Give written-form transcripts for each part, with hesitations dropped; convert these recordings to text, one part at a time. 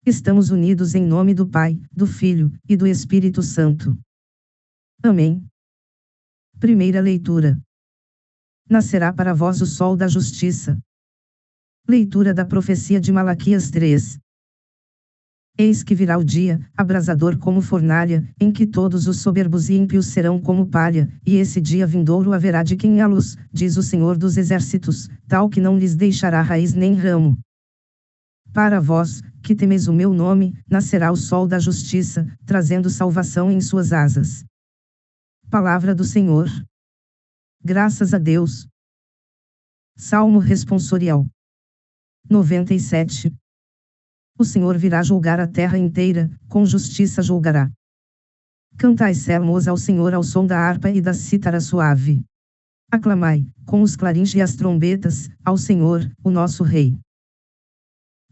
Estamos unidos em nome do Pai, do Filho, e do Espírito Santo. Amém. Primeira leitura. Nascerá para vós o sol da justiça. Leitura da profecia de Malaquias 3. Eis que virá o dia, abrasador como fornalha, em que todos os soberbos e ímpios serão como palha, e esse dia vindouro haverá de quem há luz, diz o Senhor dos Exércitos, tal que não lhes deixará raiz nem ramo. Para vós, que temeis o meu nome, nascerá o sol da justiça, trazendo salvação em suas asas. Palavra do Senhor. Graças a Deus. Salmo responsorial 97. O Senhor virá julgar a terra inteira, com justiça julgará. Cantai salmos ao Senhor ao som da harpa e da cítara suave. Aclamai, com os clarins e as trombetas, ao Senhor, o nosso Rei.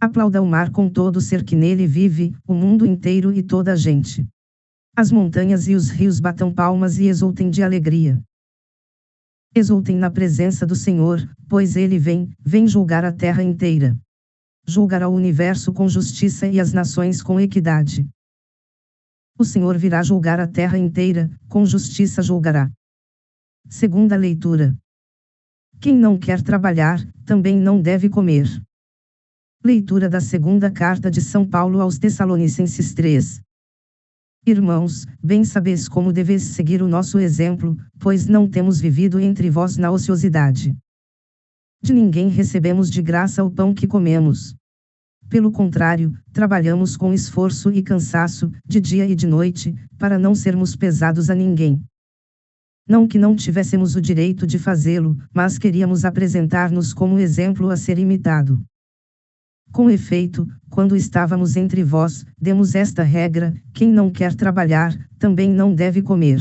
Aplauda o mar com todo ser que nele vive, o mundo inteiro e toda a gente. As montanhas e os rios batam palmas e exultem de alegria. Exultem na presença do Senhor, pois ele vem julgar a terra inteira. Julgará o universo com justiça e as nações com equidade. O Senhor virá julgar a terra inteira, com justiça julgará. Segunda leitura. Quem não quer trabalhar, também não deve comer. Leitura da segunda carta de São Paulo aos Tessalonicenses 3. Irmãos, bem sabeis como deveis seguir o nosso exemplo, pois não temos vivido entre vós na ociosidade. De ninguém recebemos de graça o pão que comemos. Pelo contrário, trabalhamos com esforço e cansaço, de dia e de noite, para não sermos pesados a ninguém. Não que não tivéssemos o direito de fazê-lo, mas queríamos apresentar-nos como exemplo a ser imitado. Com efeito, quando estávamos entre vós, demos esta regra: quem não quer trabalhar, também não deve comer.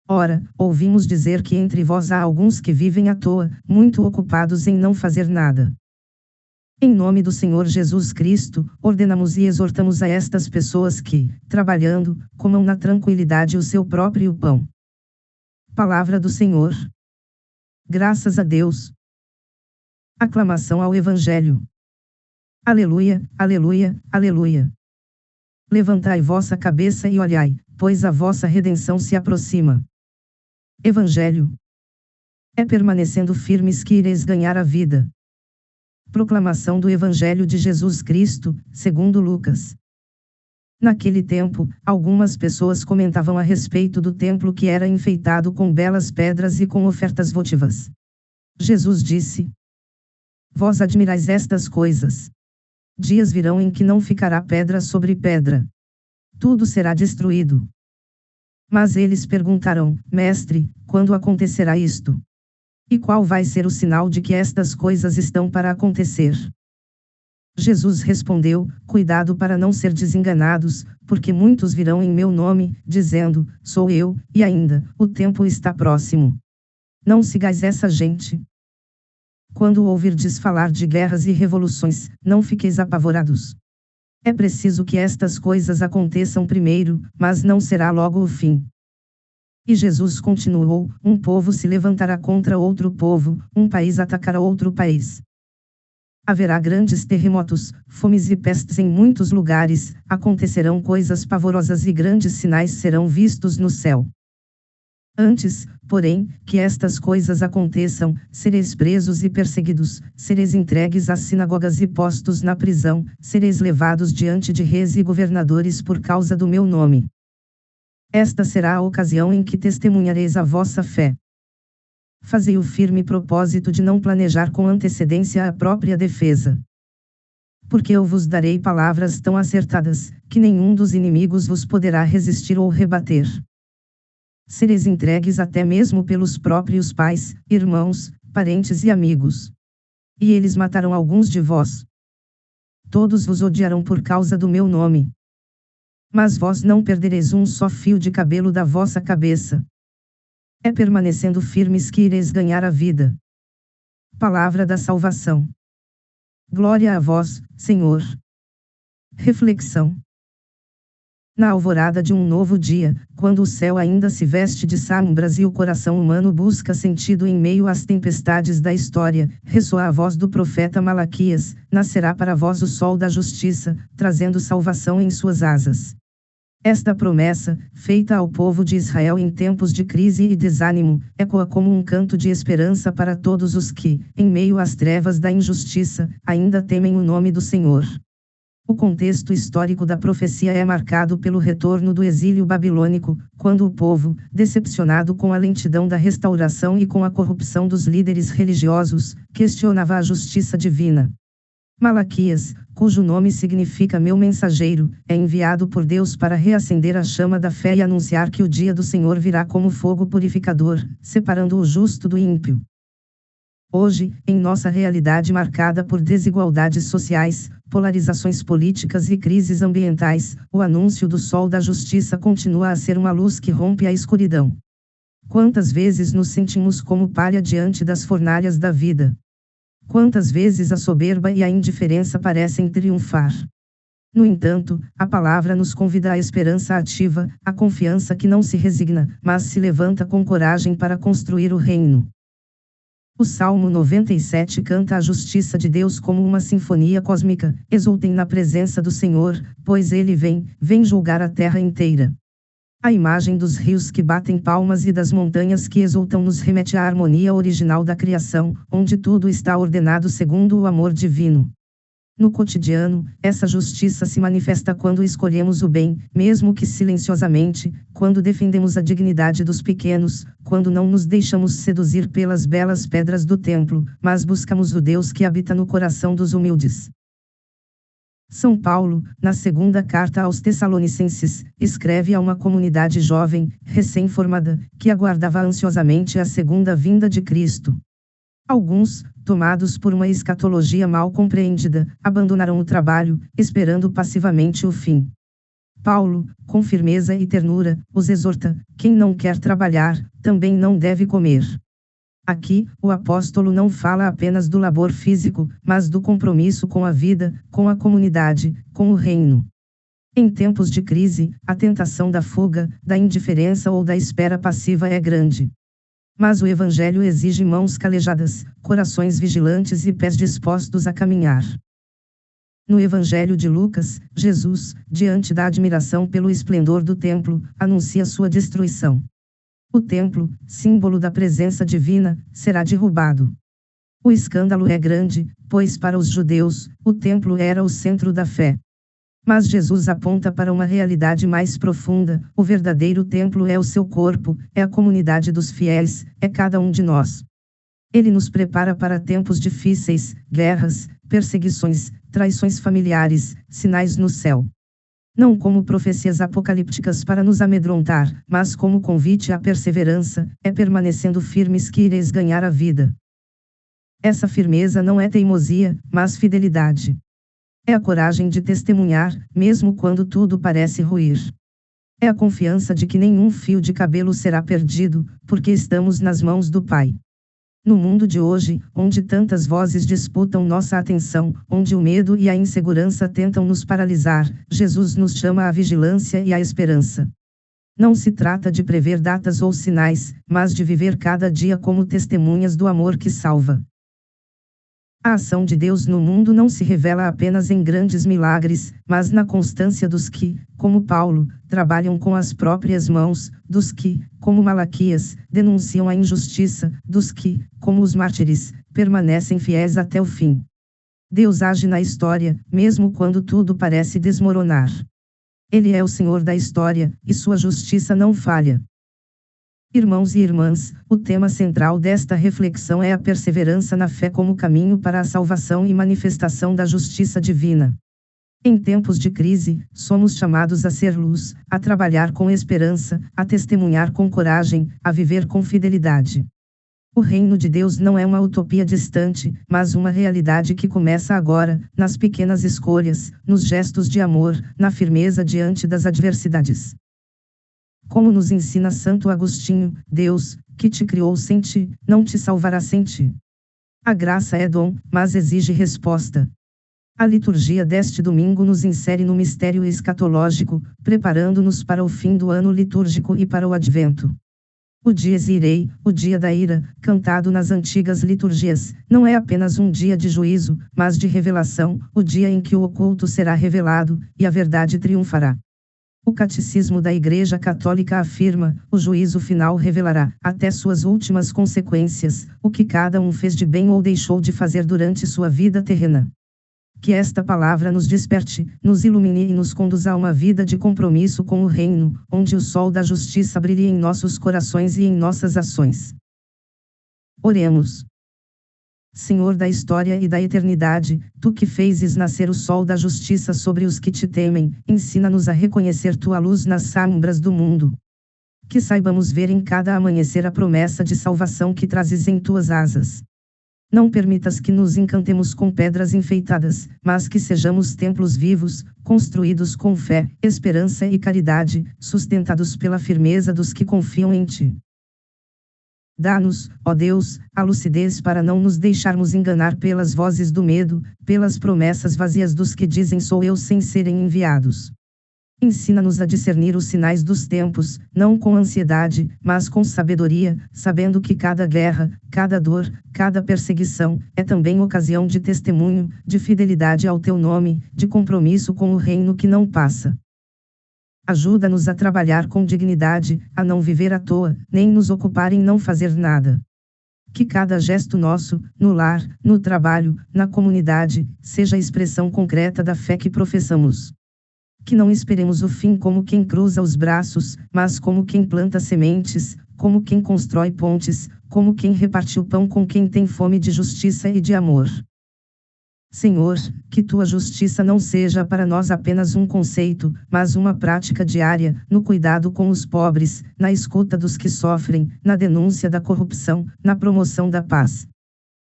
Ora, ouvimos dizer que entre vós há alguns que vivem à toa, muito ocupados em não fazer nada. Em nome do Senhor Jesus Cristo, ordenamos e exortamos a estas pessoas que, trabalhando, comam na tranquilidade o seu próprio pão. Palavra do Senhor. Graças a Deus. Aclamação ao Evangelho. Aleluia, aleluia, aleluia. Levantai vossa cabeça e olhai, pois a vossa redenção se aproxima. Evangelho. É permanecendo firmes que ireis ganhar a vida. Proclamação do Evangelho de Jesus Cristo, segundo Lucas. Naquele tempo, algumas pessoas comentavam a respeito do templo que era enfeitado com belas pedras e com ofertas votivas. Jesus disse: Vós admirais estas coisas. Dias virão em que não ficará pedra sobre pedra. Tudo será destruído. Mas eles perguntarão: Mestre, quando acontecerá isto? E qual vai ser o sinal de que estas coisas estão para acontecer? Jesus respondeu: Cuidado para não ser desenganados, porque muitos virão em meu nome, dizendo: Sou eu, e ainda, o tempo está próximo. Não sigais essa gente. Quando ouvirdes falar de guerras e revoluções, não fiqueis apavorados. É preciso que estas coisas aconteçam primeiro, mas não será logo o fim. E Jesus continuou: Um povo se levantará contra outro povo, um país atacará outro país. Haverá grandes terremotos, fomes e pestes em muitos lugares, acontecerão coisas pavorosas e grandes sinais serão vistos no céu. Antes, porém, que estas coisas aconteçam, sereis presos e perseguidos, sereis entregues às sinagogas e postos na prisão, sereis levados diante de reis e governadores por causa do meu nome. Esta será a ocasião em que testemunhareis a vossa fé. Fazei o firme propósito de não planejar com antecedência a própria defesa. Porque eu vos darei palavras tão acertadas, que nenhum dos inimigos vos poderá resistir ou rebater. Sereis entregues até mesmo pelos próprios pais, irmãos, parentes e amigos. E eles matarão alguns de vós. Todos vos odiarão por causa do meu nome. Mas vós não perdereis um só fio de cabelo da vossa cabeça. É permanecendo firmes que ireis ganhar a vida. Palavra da salvação. Glória a vós, Senhor. Reflexão. Na alvorada de um novo dia, quando o céu ainda se veste de sombras e o coração humano busca sentido em meio às tempestades da história, ressoa a voz do profeta Malaquias: nascerá para vós o sol da justiça, trazendo salvação em suas asas. Esta promessa, feita ao povo de Israel em tempos de crise e desânimo, ecoa como um canto de esperança para todos os que, em meio às trevas da injustiça, ainda temem o nome do Senhor. O contexto histórico da profecia é marcado pelo retorno do exílio babilônico, quando o povo, decepcionado com a lentidão da restauração e com a corrupção dos líderes religiosos, questionava a justiça divina. Malaquias, cujo nome significa meu mensageiro, é enviado por Deus para reacender a chama da fé e anunciar que o dia do Senhor virá como fogo purificador, separando o justo do ímpio. Hoje, em nossa realidade marcada por desigualdades sociais, polarizações políticas e crises ambientais, o anúncio do sol da justiça continua a ser uma luz que rompe a escuridão. Quantas vezes nos sentimos como palha diante das fornalhas da vida? Quantas vezes a soberba e a indiferença parecem triunfar? No entanto, a palavra nos convida à esperança ativa, à confiança que não se resigna, mas se levanta com coragem para construir o reino. O Salmo 97 canta a justiça de Deus como uma sinfonia cósmica: exultem na presença do Senhor, pois ele vem julgar a terra inteira. A imagem dos rios que batem palmas e das montanhas que exultam nos remete à harmonia original da criação, onde tudo está ordenado segundo o amor divino. No cotidiano, essa justiça se manifesta quando escolhemos o bem, mesmo que silenciosamente, quando defendemos a dignidade dos pequenos, quando não nos deixamos seduzir pelas belas pedras do templo, mas buscamos o Deus que habita no coração dos humildes. São Paulo, na segunda carta aos Tessalonicenses, escreve a uma comunidade jovem, recém-formada, que aguardava ansiosamente a segunda vinda de Cristo. Alguns, tomados por uma escatologia mal compreendida, abandonaram o trabalho, esperando passivamente o fim. Paulo, com firmeza e ternura, os exorta: quem não quer trabalhar, também não deve comer. Aqui, o apóstolo não fala apenas do labor físico, mas do compromisso com a vida, com a comunidade, com o reino. Em tempos de crise, a tentação da fuga, da indiferença ou da espera passiva é grande. Mas o Evangelho exige mãos calejadas, corações vigilantes e pés dispostos a caminhar. No Evangelho de Lucas, Jesus, diante da admiração pelo esplendor do templo, anuncia sua destruição. O templo, símbolo da presença divina, será derrubado. O escândalo é grande, pois para os judeus, o templo era o centro da fé. Mas Jesus aponta para uma realidade mais profunda: o verdadeiro templo é o seu corpo, é a comunidade dos fiéis, é cada um de nós. Ele nos prepara para tempos difíceis, guerras, perseguições, traições familiares, sinais no céu. Não como profecias apocalípticas para nos amedrontar, mas como convite à perseverança: é permanecendo firmes que ireis ganhar a vida. Essa firmeza não é teimosia, mas fidelidade. É a coragem de testemunhar, mesmo quando tudo parece ruir. É a confiança de que nenhum fio de cabelo será perdido, porque estamos nas mãos do Pai. No mundo de hoje, onde tantas vozes disputam nossa atenção, onde o medo e a insegurança tentam nos paralisar, Jesus nos chama à vigilância e à esperança. Não se trata de prever datas ou sinais, mas de viver cada dia como testemunhas do amor que salva. A ação de Deus no mundo não se revela apenas em grandes milagres, mas na constância dos que, como Paulo, trabalham com as próprias mãos, dos que, como Malaquias, denunciam a injustiça, dos que, como os mártires, permanecem fiéis até o fim. Deus age na história, mesmo quando tudo parece desmoronar. Ele é o Senhor da história, e sua justiça não falha. Irmãos e irmãs, o tema central desta reflexão é a perseverança na fé como caminho para a salvação e manifestação da justiça divina. Em tempos de crise, somos chamados a ser luz, a trabalhar com esperança, a testemunhar com coragem, a viver com fidelidade. O reino de Deus não é uma utopia distante, mas uma realidade que começa agora, nas pequenas escolhas, nos gestos de amor, na firmeza diante das adversidades. Como nos ensina Santo Agostinho, Deus, que te criou sem ti, não te salvará sem ti. A graça é dom, mas exige resposta. A liturgia deste domingo nos insere no mistério escatológico, preparando-nos para o fim do ano litúrgico e para o advento. O dies irae, o dia da ira, cantado nas antigas liturgias, não é apenas um dia de juízo, mas de revelação, o dia em que o oculto será revelado, e a verdade triunfará. O Catecismo da Igreja Católica afirma: o juízo final revelará, até suas últimas consequências, o que cada um fez de bem ou deixou de fazer durante sua vida terrena. Que esta palavra nos desperte, nos ilumine e nos conduza a uma vida de compromisso com o reino, onde o sol da justiça brilhe em nossos corações e em nossas ações. Oremos. Senhor da história e da eternidade, tu que fezes nascer o sol da justiça sobre os que te temem, ensina-nos a reconhecer tua luz nas sombras do mundo. Que saibamos ver em cada amanhecer a promessa de salvação que trazes em tuas asas. Não permitas que nos encantemos com pedras enfeitadas, mas que sejamos templos vivos, construídos com fé, esperança e caridade, sustentados pela firmeza dos que confiam em ti. Dá-nos, ó Deus, a lucidez para não nos deixarmos enganar pelas vozes do medo, pelas promessas vazias dos que dizem sou eu sem serem enviados. Ensina-nos a discernir os sinais dos tempos, não com ansiedade, mas com sabedoria, sabendo que cada guerra, cada dor, cada perseguição, é também ocasião de testemunho, de fidelidade ao teu nome, de compromisso com o reino que não passa. Ajuda-nos a trabalhar com dignidade, a não viver à toa, nem nos ocupar em não fazer nada. Que cada gesto nosso, no lar, no trabalho, na comunidade, seja a expressão concreta da fé que professamos. Que não esperemos o fim como quem cruza os braços, mas como quem planta sementes, como quem constrói pontes, como quem reparte o pão com quem tem fome de justiça e de amor. Senhor, que tua justiça não seja para nós apenas um conceito, mas uma prática diária, no cuidado com os pobres, na escuta dos que sofrem, na denúncia da corrupção, na promoção da paz.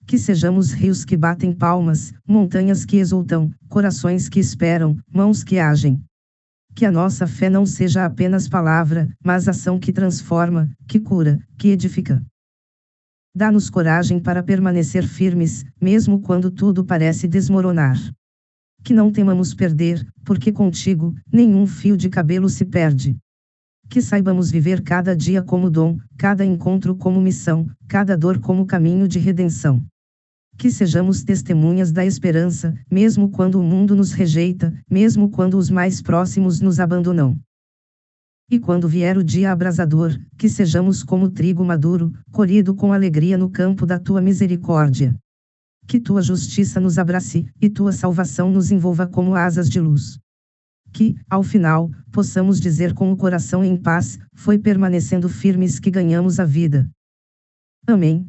Que sejamos rios que batem palmas, montanhas que exultam, corações que esperam, mãos que agem. Que a nossa fé não seja apenas palavra, mas ação que transforma, que cura, que edifica. Dá-nos coragem para permanecer firmes, mesmo quando tudo parece desmoronar. Que não temamos perder, porque contigo, nenhum fio de cabelo se perde. Que saibamos viver cada dia como dom, cada encontro como missão, cada dor como caminho de redenção. Que sejamos testemunhas da esperança, mesmo quando o mundo nos rejeita, mesmo quando os mais próximos nos abandonam. E quando vier o dia abrasador, que sejamos como trigo maduro, colhido com alegria no campo da tua misericórdia. Que tua justiça nos abrace, e tua salvação nos envolva como asas de luz. Que, ao final, possamos dizer com o coração em paz, foi permanecendo firmes que ganhamos a vida. Amém.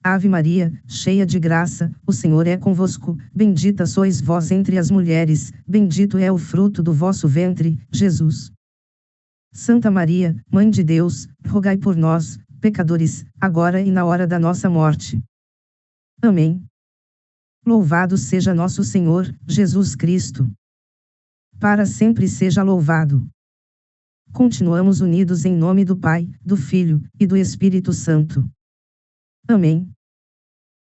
Ave Maria, cheia de graça, o Senhor é convosco, bendita sois vós entre as mulheres, bendito é o fruto do vosso ventre, Jesus. Santa Maria, Mãe de Deus, rogai por nós, pecadores, agora e na hora da nossa morte. Amém. Louvado seja nosso Senhor, Jesus Cristo. Para sempre seja louvado. Continuamos unidos em nome do Pai, do Filho, e do Espírito Santo. Amém.